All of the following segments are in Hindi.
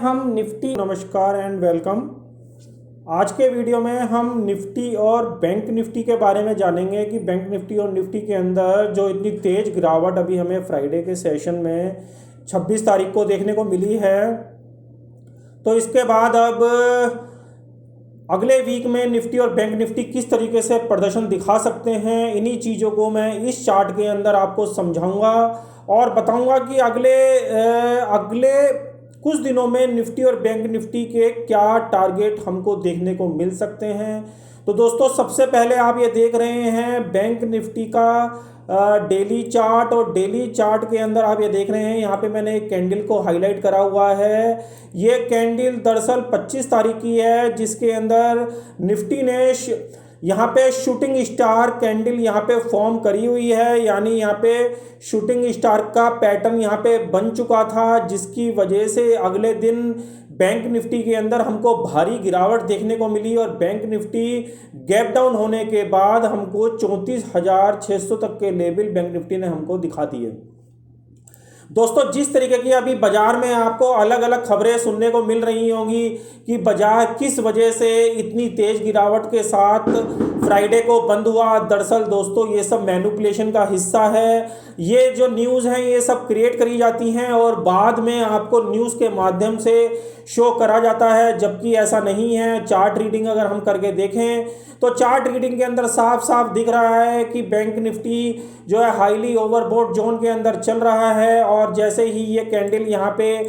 हम निफ्टी, नमस्कार एंड वेलकम। आज के वीडियो में हम निफ्टी और बैंक निफ्टी के बारे में जानेंगे कि बैंक निफ्टी और निफ्टी के अंदर जो इतनी तेज़ गिरावट अभी हमें फ्राइडे के सेशन में 26 तारीख को देखने को मिली है, तो इसके बाद अब अगले वीक में निफ्टी और बैंक निफ्टी किस तरीके से प्रदर्शन दिखा सकते हैं, इन्हीं चीज़ों को मैं इस चार्ट के अंदर आपको समझाऊंगा और बताऊंगा कि अगले कुछ दिनों में निफ्टी और बैंक निफ्टी के क्या टारगेट हमको देखने को मिल सकते हैं। तो दोस्तों, सबसे पहले आप ये देख रहे हैं बैंक निफ्टी का डेली चार्ट, और डेली चार्ट के अंदर आप ये देख रहे हैं, यहाँ पे मैंने एक कैंडल को हाईलाइट करा हुआ है। ये कैंडल दरअसल 25 तारीख की है, जिसके अंदर निफ्टी ने यहाँ पे शूटिंग स्टार कैंडल यहाँ पे फॉर्म करी हुई है, यानी यहाँ पे शूटिंग स्टार का पैटर्न यहाँ पे बन चुका था, जिसकी वजह से अगले दिन बैंक निफ्टी के अंदर हमको भारी गिरावट देखने को मिली और बैंक निफ्टी गैप डाउन होने के बाद हमको 34,600 तक के लेवल बैंक निफ्टी ने हमको दिखा दिए। दोस्तों, जिस तरीके की अभी बाजार में आपको अलग अलग खबरें सुनने को मिल रही होंगी कि बाजार किस वजह से इतनी तेज गिरावट के साथ फ्राइडे को बंद हुआ, दरअसल दोस्तों ये सब मैनिपुलेशन का हिस्सा है। ये जो न्यूज़ हैं ये सब क्रिएट करी जाती हैं और बाद में आपको न्यूज़ के माध्यम से शो करा जाता है, जबकि ऐसा नहीं है। चार्ट रीडिंग अगर हम करके देखें तो चार्ट रीडिंग के अंदर साफ साफ दिख रहा है कि बैंक निफ्टी जो है हाईली ओवरबॉट जोन के अंदर चल रहा है, और जैसे ही ये कैंडल यहाँ पे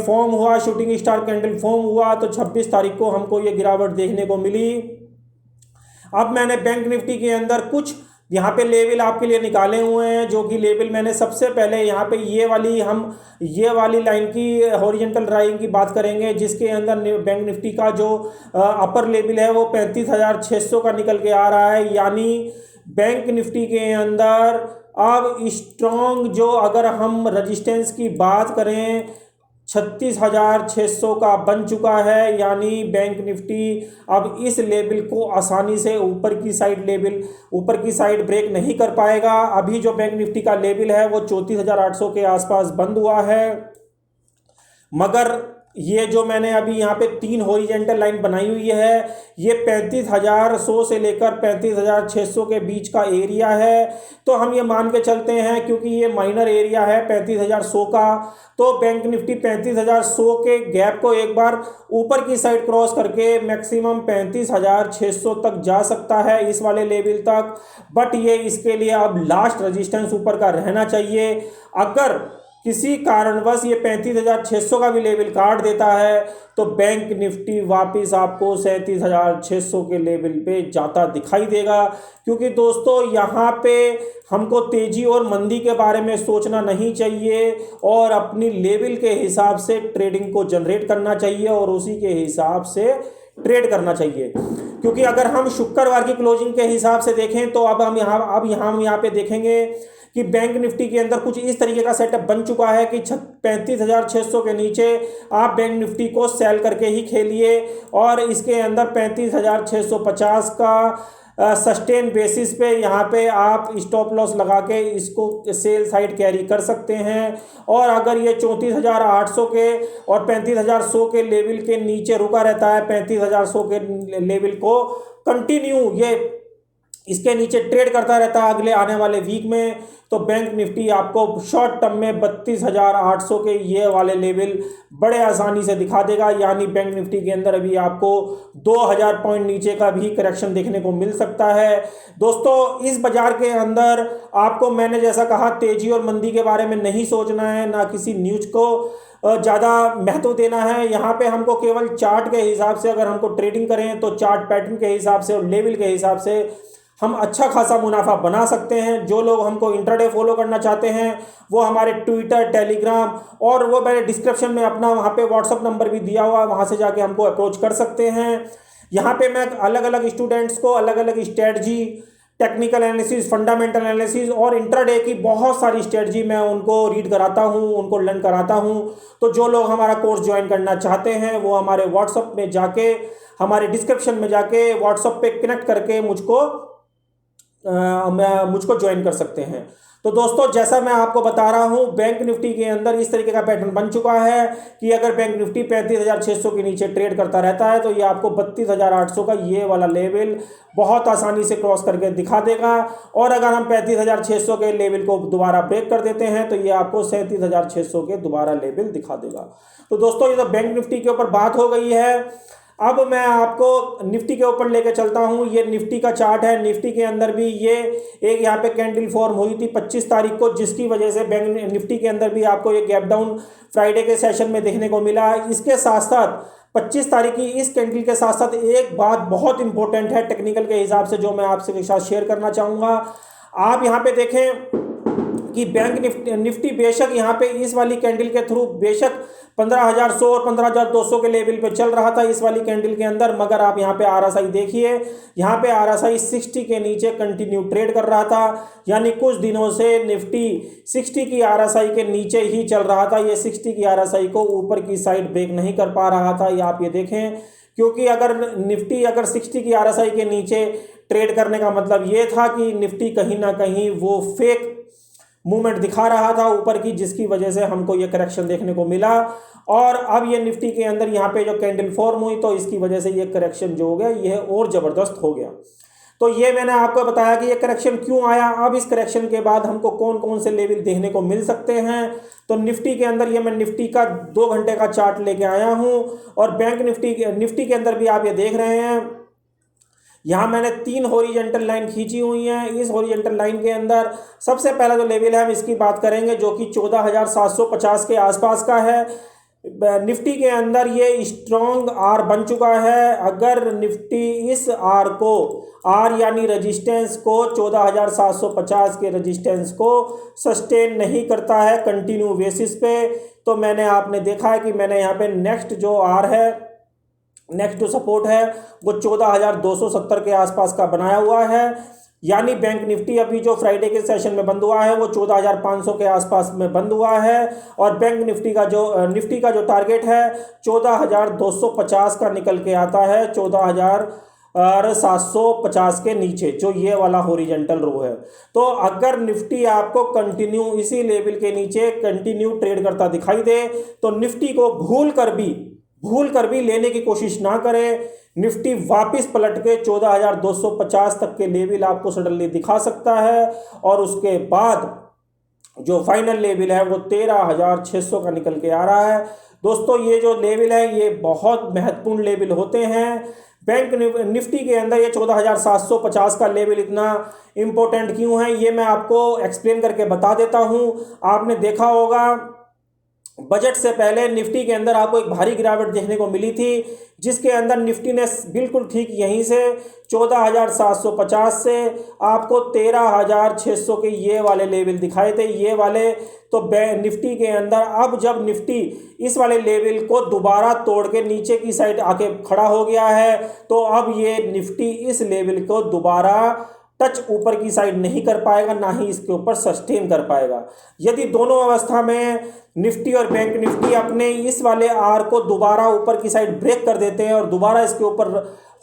फॉर्म हुआ, शूटिंग स्टार कैंडल फॉर्म हुआ, तो 26 तारीख को हमको ये गिरावट देखने को मिली। अब मैंने बैंक निफ्टी के अंदर कुछ यहाँ पे लेवल आपके लिए निकाले हुए हैं, जो कि लेवल मैंने सबसे पहले यहाँ पे ये वाली लाइन की हॉरिजॉन्टल लाइन की बात करेंगे, जिसके अंदर बैंक निफ्टी का जो अपर लेवल है वो 35,600 का निकल के आ रहा है। यानी बैंक निफ्टी के अंदर अब स्ट्रॉन्ग जो अगर हम रजिस्टेंस की बात करें 36,600 का बन चुका है, यानी बैंक निफ्टी अब इस लेवल को आसानी से ऊपर की साइड ब्रेक नहीं कर पाएगा। अभी जो बैंक निफ्टी का लेवल है वो 34,800 के आसपास बंद हुआ है, मगर ये जो मैंने अभी यहाँ पे 3 हॉरिजॉन्टल लाइन बनाई हुई है, ये 35,100 से लेकर 35,600 के बीच का एरिया है। तो हम ये मान के चलते हैं, क्योंकि ये माइनर एरिया है 35,100 का, तो बैंक निफ्टी 35,100 के गैप को एक बार ऊपर की साइड क्रॉस करके मैक्सिमम 35,600 तक जा सकता है, इस वाले लेवल तक। बट ये इसके लिए अब लास्ट रेजिस्टेंस ऊपर का रहना चाहिए। अगर किसी कारणवश ये 35,600 का भी लेवल काट देता है तो बैंक निफ्टी वापस आपको 37,600 के लेवल पे जाता दिखाई देगा। क्योंकि दोस्तों, यहाँ पे हमको तेजी और मंदी के बारे में सोचना नहीं चाहिए और अपनी लेवल के हिसाब से ट्रेडिंग को जनरेट करना चाहिए और उसी के हिसाब से ट्रेड करना चाहिए। क्योंकि अगर हम शुक्रवार की क्लोजिंग के हिसाब से देखें तो अब हम यहाँ पे देखेंगे कि बैंक निफ्टी के अंदर कुछ इस तरीके का सेटअप बन चुका है कि 35,600 के नीचे आप बैंक निफ्टी को सेल करके ही खेलिए, और इसके अंदर 35,650 का सस्टेन बेसिस पे यहाँ पे आप स्टॉप लॉस लगा के इसको सेल साइड कैरी कर सकते हैं। और अगर ये 34,800 के और 35,100 के लेवल के नीचे रुका रहता है, 35,100 के लेवल को कंटिन्यू ये इसके नीचे ट्रेड करता रहता है अगले आने वाले वीक में, तो बैंक निफ्टी आपको शॉर्ट टर्म में 32,800 के ये वाले लेवल बड़े आसानी से दिखा देगा। यानी बैंक निफ्टी के अंदर अभी आपको 2,000 पॉइंट नीचे का भी करेक्शन देखने को मिल सकता है। दोस्तों, इस बाजार के अंदर आपको मैंने जैसा कहा तेजी और मंदी के बारे में नहीं सोचना है, ना किसी न्यूज को ज़्यादा महत्व देना है। यहाँ पे हमको केवल चार्ट के हिसाब से अगर हमको ट्रेडिंग करें तो चार्ट पैटर्न के हिसाब से और लेवल के हिसाब से हम अच्छा खासा मुनाफा बना सकते हैं। जो लोग हमको इंट्राडे फॉलो करना चाहते हैं वो हमारे ट्विटर, टेलीग्राम और वो मैंने डिस्क्रिप्शन में अपना वहाँ पे व्हाट्सअप नंबर भी दिया हुआ है, वहाँ से जाके हमको अप्रोच कर सकते हैं। यहाँ पे मैं अलग अलग स्टूडेंट्स को अलग अलग strategy, technical analysis, fundamental analysis और इंट्राडे की बहुत सारी स्ट्रेटजी मैं उनको रीड कराता हूँ, उनको लर्न कराता हूँ। तो जो लोग हमारा कोर्स ज्वाइन करना चाहते हैं वो हमारे व्हाट्सअप में जाके, हमारे डिस्क्रिप्शन में जाके व्हाट्सअप पे कनेक्ट करके मुझको ज्वाइन कर सकते हैं। तो दोस्तों जैसा मैं आपको बता रहा हूं, बैंक निफ्टी के अंदर इस तरीके का पैटर्न बन चुका है कि अगर बैंक निफ्टी 35,600 के नीचे ट्रेड करता रहता है तो ये आपको 32,800 का ये वाला लेवल बहुत आसानी से क्रॉस करके दिखा देगा। और अगर हम 35,600 के लेवल को दोबारा ब्रेक कर देते हैं तो ये आपको 37,600 के दोबारा लेवल दिखा देगा। तो दोस्तों ये तो बैंक निफ्टी के ऊपर बात हो गई है। अब मैं आपको निफ्टी के ऊपर लेके चलता हूं। ये निफ्टी का चार्ट है। निफ्टी के अंदर भी ये एक यहाँ पे कैंडल फॉर्म हुई थी 25 तारीख को, जिसकी वजह से बैंक निफ्टी के अंदर भी आपको ये गैप डाउन फ्राइडे के सेशन में देखने को मिला। इसके साथ साथ 25 तारीख की इस कैंडल के साथ साथ एक बात बहुत इंपॉर्टेंट है टेक्निकल के हिसाब से, जो मैं आपसे साथ शेयर करना चाहूँगा। आप यहाँ पे देखें कि बैंक निफ्टी बेशक यहाँ पे इस वाली कैंडल के थ्रू बेशक 15,100 और 15,200 के लेवल पे चल रहा था इस वाली कैंडल के अंदर, मगर आप यहाँ पे आरएसआई देखिए, यहाँ पे आरएसआई 60 के नीचे कंटिन्यू ट्रेड कर रहा था। यानी कुछ दिनों से निफ्टी 60 की आरएसआई के नीचे ही चल रहा था। ये 60 की आरएसआई को ऊपर की साइड ब्रेक नहीं कर पा रहा था। ये आप ये देखें, क्योंकि अगर निफ्टी 60 की आरएसआई के नीचे ट्रेड करने का मतलब ये था कि निफ्टी कहीं ना कहीं वो फेक मूवमेंट दिखा रहा था ऊपर की, जिसकी वजह से हमको ये करेक्शन देखने को मिला। और अब ये निफ्टी के अंदर यहाँ पे जो कैंडल फॉर्म हुई तो इसकी वजह से ये करेक्शन जो हो गया ये और ज़बरदस्त हो गया। तो ये मैंने आपको बताया कि ये करेक्शन क्यों आया। अब इस करेक्शन के बाद हमको कौन कौन से लेवल देखने को मिल सकते हैं। तो निफ्टी के अंदर ये मैं निफ्टी का 2 घंटे का चार्ट लेके आया हूँ, और बैंक निफ्टी के अंदर भी आप ये देख रहे हैं, यहाँ मैंने 3 हॉरिजॉन्टल लाइन खींची हुई हैं। इस हॉरिजॉन्टल लाइन के अंदर सबसे पहला जो लेवल है हम इसकी बात करेंगे, जो कि 14,750 के आसपास का है। निफ्टी के अंदर ये स्ट्रॉन्ग आर बन चुका है। अगर निफ्टी इस आर को, आर यानी रेजिस्टेंस को, 14,750 के रेजिस्टेंस को सस्टेन नहीं करता है कंटिन्यू बेसिस पे, तो मैंने आपने देखा है कि मैंने यहाँ पे नेक्स्ट जो आर है, नेक्स्ट जो सपोर्ट है वो 14,270 के आसपास का बनाया हुआ है। यानी बैंक निफ्टी अभी जो फ्राइडे के सेशन में बंद हुआ है वो 14,500 के आसपास में बंद हुआ है, और बैंक निफ्टी का जो टारगेट है 14,250 का निकल के आता है 14,750 के नीचे, जो ये वाला हॉरिजॉन्टल रो है। तो अगर निफ्टी आपको कंटिन्यू इसी लेवल के नीचे कंटिन्यू ट्रेड करता दिखाई दे तो निफ्टी को भूल कर भी लेने की कोशिश ना करें। निफ्टी वापस पलट के 14,250 तक के लेवल आपको सडनली दिखा सकता है, और उसके बाद जो फाइनल लेवल है वो 13,600 का निकल के आ रहा है। दोस्तों ये जो लेवल है ये बहुत महत्वपूर्ण लेवल होते हैं। बैंक निफ्टी के अंदर ये 14,750 का लेवल इतना इम्पोर्टेंट क्यों है ये मैं आपको एक्सप्लेन करके बता देता हूँ। आपने देखा होगा बजट से पहले निफ्टी के अंदर आपको एक भारी गिरावट देखने को मिली थी, जिसके अंदर निफ्टी ने बिल्कुल ठीक यहीं से 14,750 से आपको 13,600 के ये वाले लेवल दिखाए थे, ये वाले। तो निफ्टी के अंदर अब जब निफ्टी इस वाले लेवल को दोबारा तोड़ के नीचे की साइड आके खड़ा हो गया है, तो अब ये निफ्टी इस लेवल को दोबारा टच ऊपर की साइड नहीं कर पाएगा, ना ही इसके ऊपर सस्टेन कर पाएगा। यदि दोनों अवस्था में निफ्टी और बैंक निफ्टी अपने इस वाले आर को दोबारा ऊपर की साइड ब्रेक कर देते हैं और दोबारा इसके ऊपर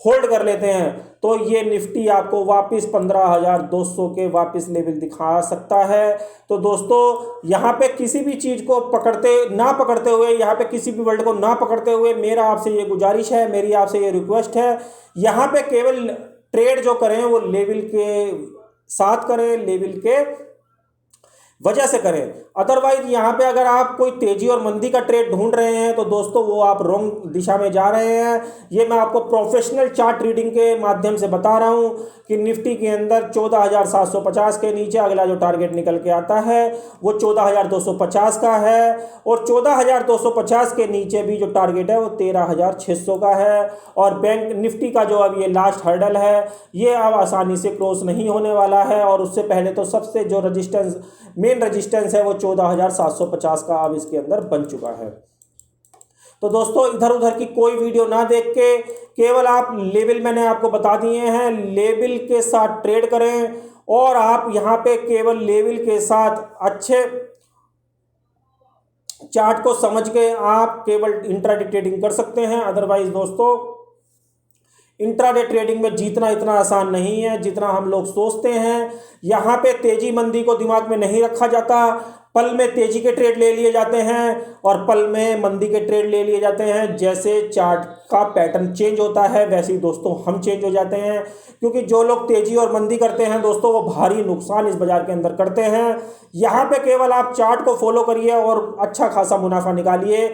होल्ड कर लेते हैं, तो ये निफ्टी आपको वापस 15,200 के वापस लेवल दिखा सकता है। तो दोस्तों यहाँ पे किसी भी चीज़ को पकड़ते हुए, यहाँ पे किसी भी वर्ड को ना पकड़ते हुए मेरा आपसे ये गुजारिश है, मेरी आपसे ये रिक्वेस्ट है, यहाँ पे केवल ट्रेड जो करें वो लेवल के साथ करें, लेवल के वजह से करें। अदरवाइज यहाँ पे अगर आप कोई तेजी और मंदी का ट्रेड ढूंढ रहे हैं तो दोस्तों वो आप रॉन्ग दिशा में जा रहे हैं। ये मैं आपको प्रोफेशनल चार्ट रीडिंग के माध्यम से बता रहा हूँ कि निफ्टी के अंदर 14,750 के नीचे अगला जो टारगेट निकल के आता है वो 14,250 का है, और 14,250 के नीचे भी जो टारगेट है वो 13,600 का है। और बैंक निफ्टी का जो अब ये लास्ट हर्डल है ये अब आसानी से क्रॉस नहीं होने वाला है, और उससे पहले तो सबसे जो मेन रेजिस्टेंस है वो 14,750 का अब इसके अंदर बन चुका है। तो दोस्तों इधर उधर की कोई वीडियो ना देख के केवल आप लेवल मैंने आपको बता दिए हैं, लेवल के साथ ट्रेड करें, और आप यहाँ पे केवल लेवल के साथ अच्छे चार्ट को समझ के आप केवल इंट्राडे ट्रेडिंग कर सकते हैं। अदरवाइज दोस्तों इंट्राडे ट्रेडिंग में जीतना इतना आसान नहीं है जितना हम लोग सोचते हैं। यहाँ पे तेजी मंदी को दिमाग में नहीं रखा जाता। पल में तेजी के ट्रेड ले लिए जाते हैं और पल में मंदी के ट्रेड ले लिए जाते हैं। जैसे चार्ट का पैटर्न चेंज होता है वैसे ही दोस्तों हम चेंज हो जाते हैं, क्योंकि जो लोग तेजी और मंदी करते हैं दोस्तों वो भारी नुकसान इस बाजार के अंदर करते हैं। यहाँ पे केवल आप चार्ट को फॉलो करिए और अच्छा खासा मुनाफा निकालिए।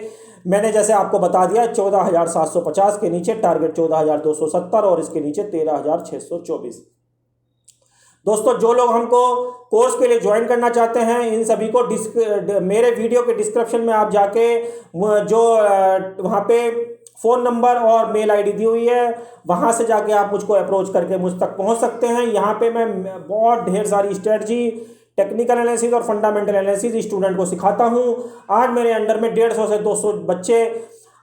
मैंने जैसे आपको बता दिया 14,750 के नीचे टारगेट 14,270 और इसके नीचे 13,624। दोस्तों जो लोग हमको कोर्स के लिए ज्वाइन करना चाहते हैं इन सभी को मेरे वीडियो के डिस्क्रिप्शन में आप जाके जो वहाँ पे फ़ोन नंबर और मेल आईडी दी हुई है वहाँ से जाके आप मुझको अप्रोच करके मुझ तक पहुँच सकते हैं। यहाँ पे मैं बहुत ढेर सारी स्ट्रेटजी, टेक्निकल एनालिसिस और फंडामेंटल एनालिसिस स्टूडेंट को सिखाता हूँ। आज मेरे अंडर में 150 से 200 बच्चे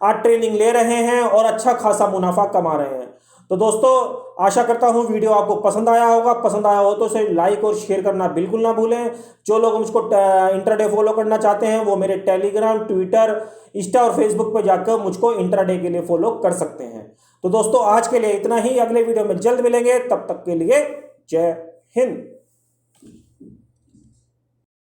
आज ट्रेनिंग ले रहे हैं और अच्छा खासा मुनाफा कमा रहे हैं। तो दोस्तों आशा करता हूँ वीडियो आपको पसंद आया होगा। पसंद आया हो तो उसे लाइक और शेयर करना बिल्कुल ना भूलें। जो लोग मुझको इंट्राडे फॉलो करना चाहते हैं वो मेरे टेलीग्राम, ट्विटर, इंस्टा और फेसबुक पर जाकर मुझको इंट्राडे के लिए फॉलो कर सकते हैं। तो दोस्तों आज के लिए इतना ही। अगले वीडियो में जल्द मिलेंगे, तब तक के लिए जय हिंद।